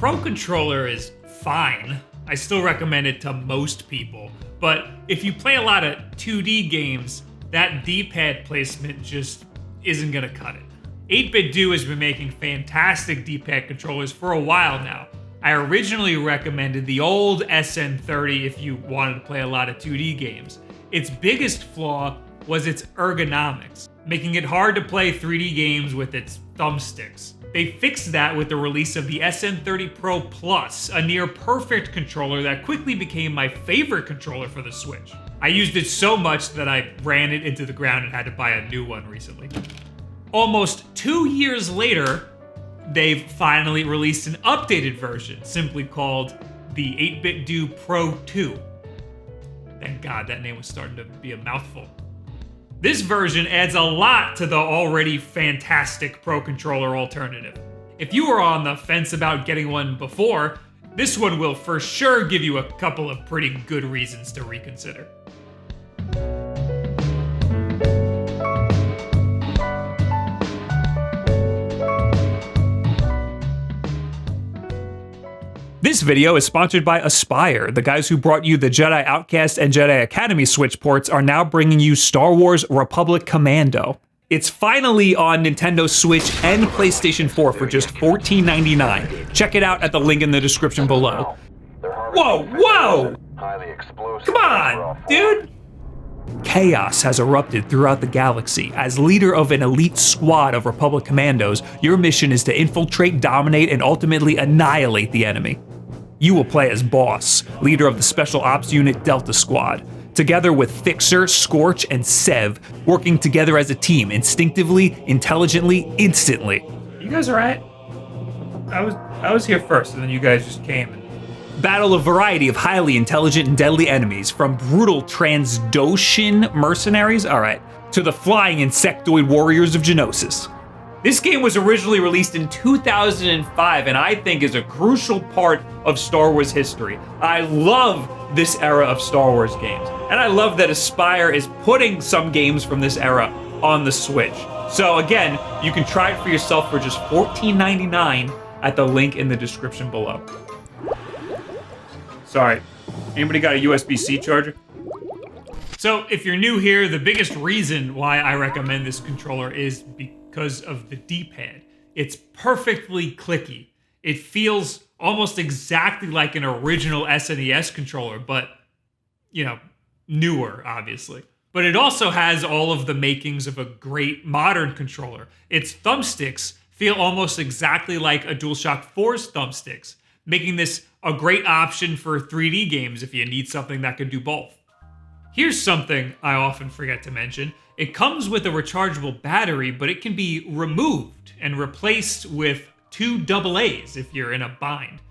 Pro controller is fine. I still recommend it to most people. But if you play a lot of 2D games, that D-pad placement just isn't gonna cut it. 8BitDo has been making fantastic D-pad controllers for a while now. I originally recommended the old SN30 if you wanted to play a lot of 2D games. Its biggest flaw was its ergonomics, making it hard to play 3D games with its thumbsticks. They fixed that with the release of the SN30 Pro Plus, a near perfect controller that quickly became my favorite controller for the Switch. I used it so much that I ran it into the ground and had to buy a new one recently. Almost 2 years later, they've finally released an updated version, simply called the 8BitDo Pro 2. Thank God, that name was starting to be a mouthful. This version adds a lot to the already fantastic Pro Controller alternative. If you were on the fence about getting one before, this one will for sure give you a couple of pretty good reasons to reconsider. This video is sponsored by Aspire. The guys who brought you the Jedi Outcast and Jedi Academy Switch ports are now bringing you Star Wars Republic Commando. It's finally on Nintendo Switch and PlayStation 4 for just $14.99. Check it out at the link in the description below. Whoa! Come on, dude! Chaos has erupted throughout the galaxy. As leader of an elite squad of Republic Commandos, your mission is to infiltrate, dominate, and ultimately annihilate the enemy. You will play as Boss, leader of the Special Ops Unit Delta Squad, together with Fixer, Scorch, and Sev, working together as a team, instinctively, intelligently, instantly. You guys alright? I was here first, and then you guys just came and battle a variety of highly intelligent and deadly enemies, from brutal Transdoshan mercenaries, to the flying insectoid warriors of Geonosis. This game was originally released in 2005 and I think is a crucial part of Star Wars history. I love this era of Star Wars games, and I love that Aspire is putting some games from this era on the Switch. So again, you can try it for yourself for just $14.99 at the link in the description below. Sorry, anybody got a USB-C charger? So if you're new here, the biggest reason why I recommend this controller is because of the D-pad. It's perfectly clicky. It feels almost exactly like an original SNES controller, but, newer, obviously. But it also has all of the makings of a great modern controller. Its thumbsticks feel almost exactly like a DualShock 4's thumbsticks, making this a great option for 3D games if you need something that can do both. Here's something I often forget to mention. It comes with a rechargeable battery, but it can be removed and replaced with 2 AA's if you're in a bind,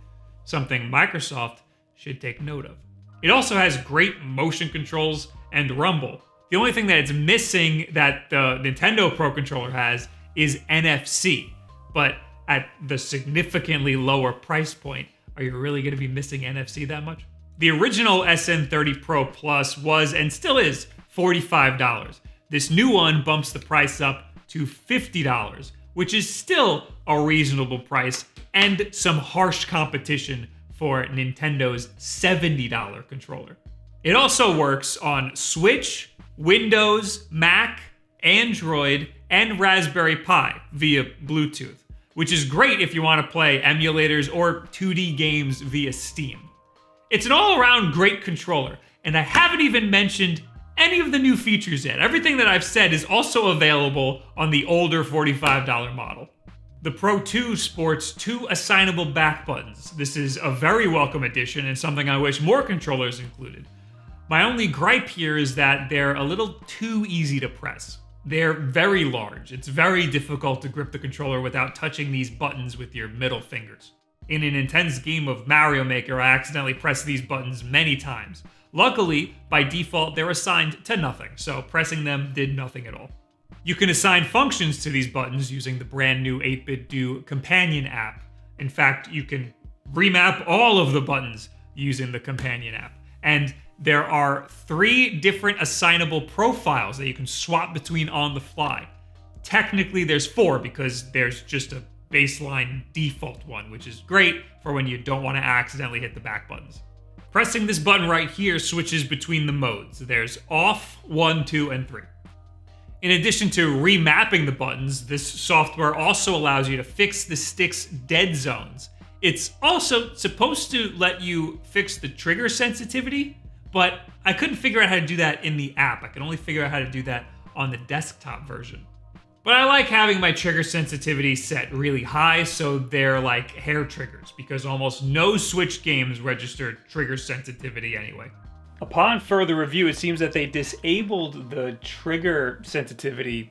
something Microsoft should take note of. It also has great motion controls and rumble. The only thing that it's missing that the Nintendo Pro Controller has is NFC, but at the significantly lower price point, are you really going to be missing NFC that much? The original SN30 Pro Plus was, and still is, $45. This new one bumps the price up to $50, which is still a reasonable price and some harsh competition for Nintendo's $70 controller. It also works on Switch, Windows, Mac, Android, and Raspberry Pi via Bluetooth, which is great if you want to play emulators or 2D games via Steam. It's an all-around great controller, and I haven't even mentioned any of the new features yet. Everything that I've said is also available on the older $45 model. The Pro 2 sports 2 assignable back buttons. This is a very welcome addition and something I wish more controllers included. My only gripe here is that they're a little too easy to press. They're very large. It's very difficult to grip the controller without touching these buttons with your middle fingers. In an intense game of Mario Maker, I accidentally pressed these buttons many times. Luckily, by default, they're assigned to nothing, so pressing them did nothing at all. You can assign functions to these buttons using the brand new 8BitDo companion app. In fact, you can remap all of the buttons using the companion app. And there are 3 different assignable profiles that you can swap between on the fly. Technically, there's 4 because there's just a baseline default one, which is great for when you don't want to accidentally hit the back buttons. Pressing this button right here switches between the modes. There's off, 1, 2, and 3. In addition to remapping the buttons, this software also allows you to fix the stick's dead zones. It's also supposed to let you fix the trigger sensitivity, but I couldn't figure out how to do that in the app. I can only figure out how to do that on the desktop version. But I like having my trigger sensitivity set really high, so they're like hair triggers, because almost no Switch games register trigger sensitivity anyway. Upon further review, it seems that they disabled the trigger sensitivity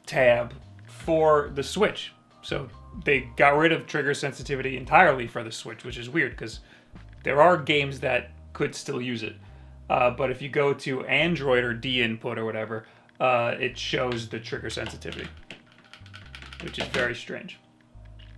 tab for the Switch. So they got rid of trigger sensitivity entirely for the Switch, which is weird because there are games that could still use it. But if you go to Android or D-input or whatever, it shows the trigger sensitivity, which is very strange.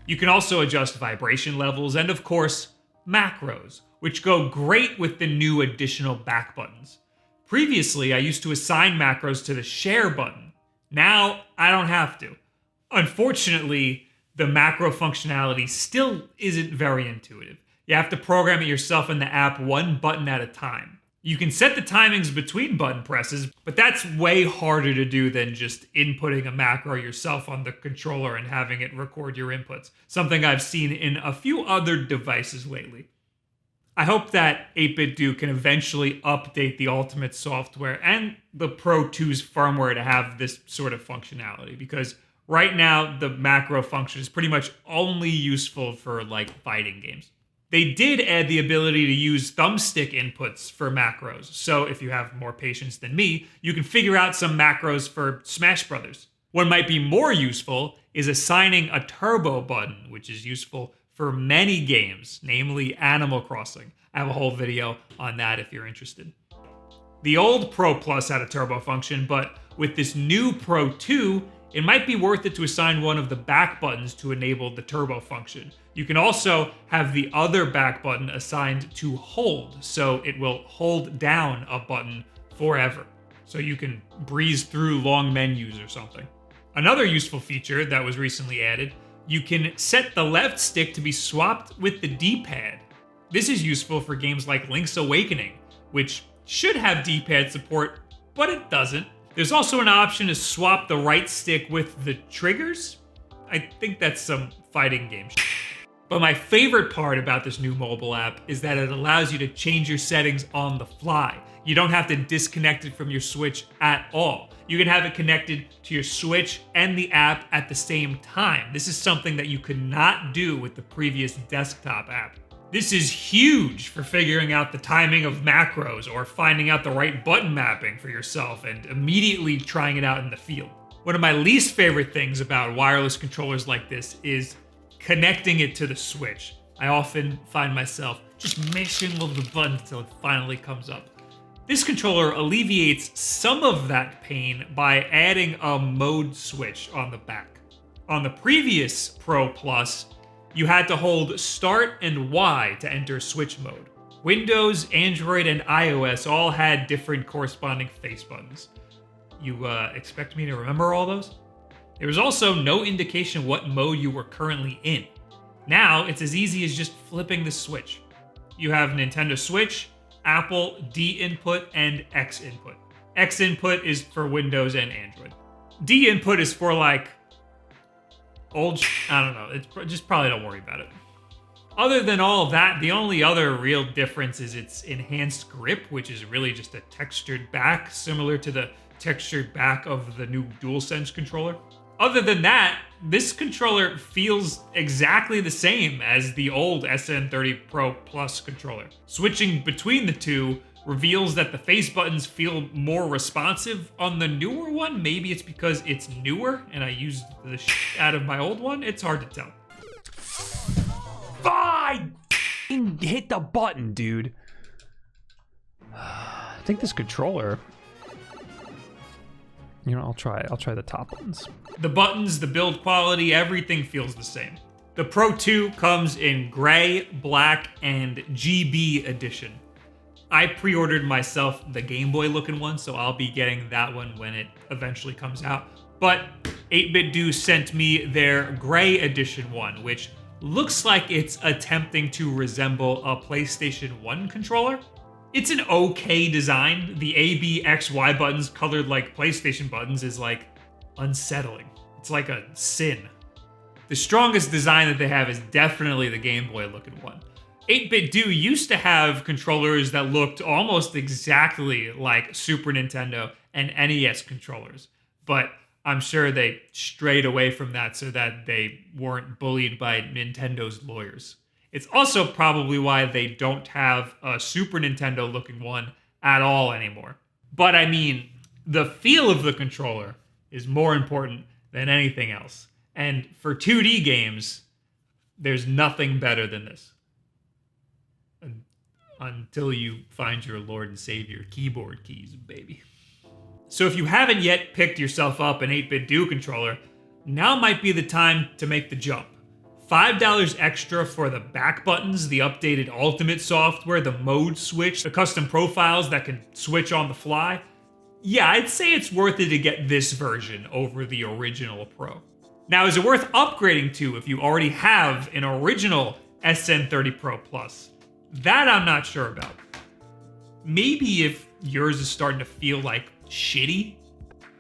You can also adjust vibration levels and, of course, macros, which go great with the new additional back buttons. Previously, I used to assign macros to the share button. Now, I don't have to. Unfortunately, the macro functionality still isn't very intuitive. You have to program it yourself in the app one button at a time. You can set the timings between button presses, but that's way harder to do than just inputting a macro yourself on the controller and having it record your inputs, something I've seen in a few other devices lately. I hope that 8BitDo can eventually update the Ultimate software and the Pro 2's firmware to have this sort of functionality, because right now the macro function is pretty much only useful for like fighting games. They did add the ability to use thumbstick inputs for macros, so if you have more patience than me, you can figure out some macros for Smash Brothers. What might be more useful is assigning a turbo button, which is useful for many games, namely Animal Crossing. I have a whole video on that if you're interested. The old Pro Plus had a turbo function, but with this new Pro 2, it might be worth it to assign one of the back buttons to enable the turbo function. You can also have the other back button assigned to hold, so it will hold down a button forever. So you can breeze through long menus or something. Another useful feature that was recently added, you can set the left stick to be swapped with the D-pad. This is useful for games like Link's Awakening, which should have D-pad support, but it doesn't. There's also an option to swap the right stick with the triggers. I think that's some fighting game shit. But my favorite part about this new mobile app is that it allows you to change your settings on the fly. You don't have to disconnect it from your Switch at all. You can have it connected to your Switch and the app at the same time. This is something that you could not do with the previous desktop app. This is huge for figuring out the timing of macros or finding out the right button mapping for yourself and immediately trying it out in the field. One of my least favorite things about wireless controllers like this is connecting it to the Switch. I often find myself just mashing over the button until it finally comes up. This controller alleviates some of that pain by adding a mode switch on the back. On the previous Pro Plus, you had to hold Start and Y to enter Switch mode. Windows, Android, and iOS all had different corresponding face buttons. You expect me to remember all those? There was also no indication what mode you were currently in. Now, it's as easy as just flipping the switch. You have Nintendo Switch, Apple, D input, and X input. X input is for Windows and Android. D input is for like old I don't know, it's just probably don't worry about it. Other than all of that, the only other real difference is its enhanced grip, which is really just a textured back, similar to the textured back of the new DualSense controller. Other than that, this controller feels exactly the same as the old SN30 Pro Plus controller. Switching between the two reveals that the face buttons feel more responsive on the newer one. Maybe it's because it's newer and I used the shit out of my old one. It's hard to tell. Fine! Hit the button, dude. I think this controller... You know, I'll try the top ones. The buttons, the build quality, everything feels the same. The Pro 2 comes in gray, black, and GB edition. I pre-ordered myself the Game Boy looking one, so I'll be getting that one when it eventually comes out. But 8BitDo sent me their Gray Edition one, which looks like it's attempting to resemble a PlayStation 1 controller. It's an okay design. The A, B, X, Y buttons colored like PlayStation buttons is like unsettling. It's like a sin. The strongest design that they have is definitely the Game Boy looking one. 8BitDo used to have controllers that looked almost exactly like Super Nintendo and NES controllers, but I'm sure they strayed away from that so that they weren't bullied by Nintendo's lawyers. It's also probably why they don't have a Super Nintendo looking one at all anymore. But I mean, the feel of the controller is more important than anything else. And for 2D games, there's nothing better than this. Until you find your Lord and Savior keyboard keys, baby. So if you haven't yet picked yourself up an 8BitDo controller, now might be the time to make the jump. $5 extra for the back buttons, the updated Ultimate software, the mode switch, the custom profiles that can switch on the fly. Yeah, I'd say it's worth it to get this version over the original Pro. Now, is it worth upgrading to if you already have an original SN30 Pro Plus? That I'm not sure about. Maybe if yours is starting to feel like shitty.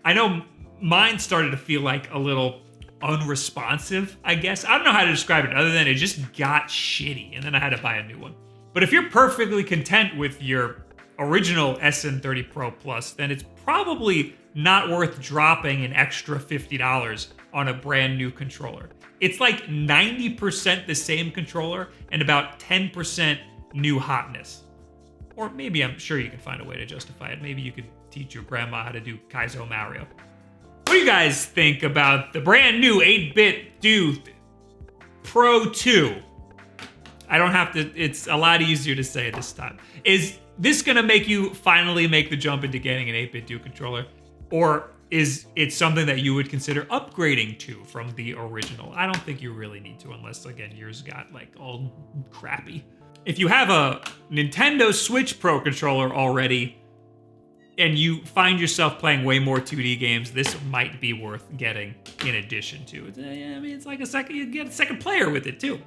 I know mine started to feel like a little unresponsive, I guess. I don't know how to describe it other than it just got shitty and then I had to buy a new one. But if you're perfectly content with your original SN30 Pro Plus, then it's probably not worth dropping an extra $50 on a brand new controller. It's like 90% the same controller and about 10% new hotness. Or maybe I'm sure you can find a way to justify it. Maybe you could teach your grandma how to do Kaizo Mario. What do you guys think about the brand new 8BitDo Pro 2? I don't have to, it's a lot easier to say this time. Is this gonna make you finally make the jump into getting an 8BitDo controller? Or is it something that you would consider upgrading to from the original? I don't think you really need to unless, again, yours got like all crappy. If you have a Nintendo Switch Pro controller already and you find yourself playing way more 2D games, this might be worth getting in addition to. I mean, it's like a second, you get a second player with it too.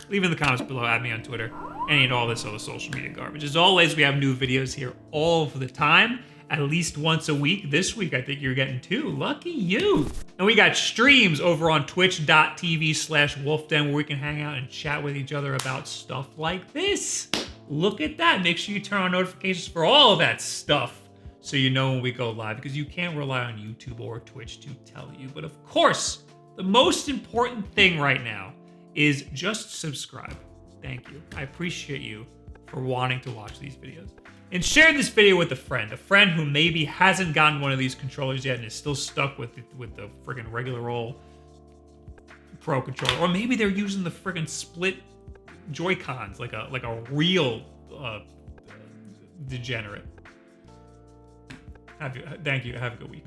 Leave in the comments below, add me on Twitter, any and all this other social media garbage. As always, we have new videos here all of the time, at least once a week. This week, I think you're getting 2. Lucky you. And we got streams over on twitch.tv/wolfden where we can hang out and chat with each other about stuff like this. Look at that. Make sure you turn on notifications for all of that stuff so you know when we go live, because you can't rely on YouTube or Twitch to tell you. But of course, the most important thing right now is just subscribe. Thank you. I appreciate you for wanting to watch these videos. And share this video with a friend who maybe hasn't gotten one of these controllers yet and is still stuck with the friggin' regular old Pro controller. Or maybe they're using the friggin' split Joy-Cons like a real degenerate. Thank you. Have a good week.